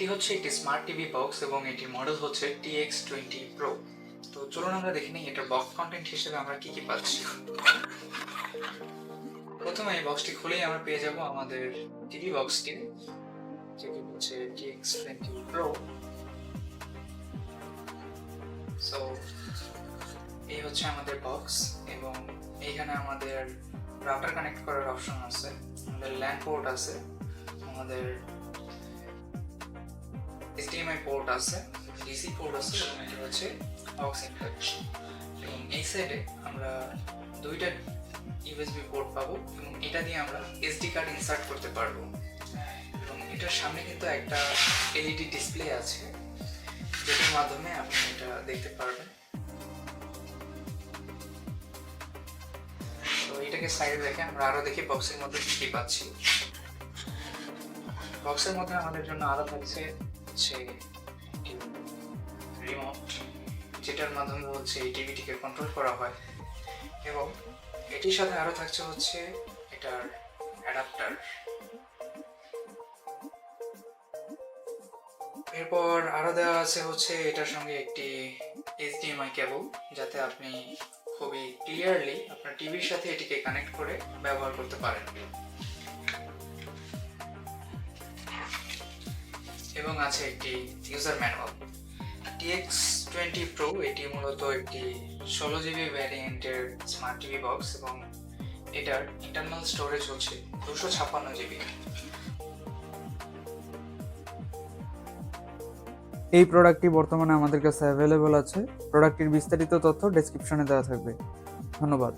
এটি হচ্ছে একটি স্মার্ট টিভি বক্স এবং এটির মডেল হচ্ছে TX20 Pro। তো চলুন আমরা দেখে নিই এটার বক্স কন্টেন্ট হিসেবে আমরা কি কি পাচ্ছি। প্রথমে এই বক্সটি খুলেই আমরা পেয়ে যাব আমাদের টিভি বক্সটি, যেটি হচ্ছে TX20 Pro। সো এই হচ্ছে আমাদের বক্স এবং এইখানে আমাদের রাউটার কানেক্ট করার অপশন আছে, আমাদের ল্যান পোর্ট আছে, আমাদের HDMI পোর্ট আছে, DC পোর্ট আছে এবং এটা হচ্ছে aux ইনপুট। এবং এই সাইডে আমরা দুইটা USB পোর্ট পাবো এবং এটা দিয়ে আমরা SD কার্ড ইনসার্ট করতে পারবো। এবং এটার সামনে কিন্তু একটা LED ডিসপ্লে আছে, যেটার মাধ্যমে আপনি এটা দেখতে পারবেন। তো এটাকে সাইডে রেখে আমরা আরো দেখি বক্সের মধ্যে কি পাচ্ছি। বক্সের মধ্যে আমাদের জন্য আরো থাকছে হচ্ছে রিমোট, যেটার মাধ্যমে হচ্ছে এই টিভিটিকে কন্ট্রোল করা হয়। এবং এটির সাথে আরো থাকছে হচ্ছে এটার অ্যাডাপ্টার। এরপর আরো দেওয়া আছে হচ্ছে এটার সঙ্গে একটি HDMI কেবল, যাতে আপনি খুবই ক্লিয়ারলি আপনার টিভির সাথে এটিকে কানেক্ট করে ব্যবহার করতে পারেন। এবং আছে একটি ইউজার ম্যানুয়াল। TX20 Pro এটি মূলত একটি 16GB ভ্যারিয়েন্টের স্মার্ট টিভি বক্স এবং এটার ইন্টারনাল স্টোরেজ হচ্ছে 256GB। এই প্রোডাক্টটি বর্তমানে আমাদের কাছে অ্যাভেলেবল আছে। প্রোডাক্টটির বিস্তারিত তথ্য ডেসক্রিপশনে দেওয়া থাকবে। ধন্যবাদ।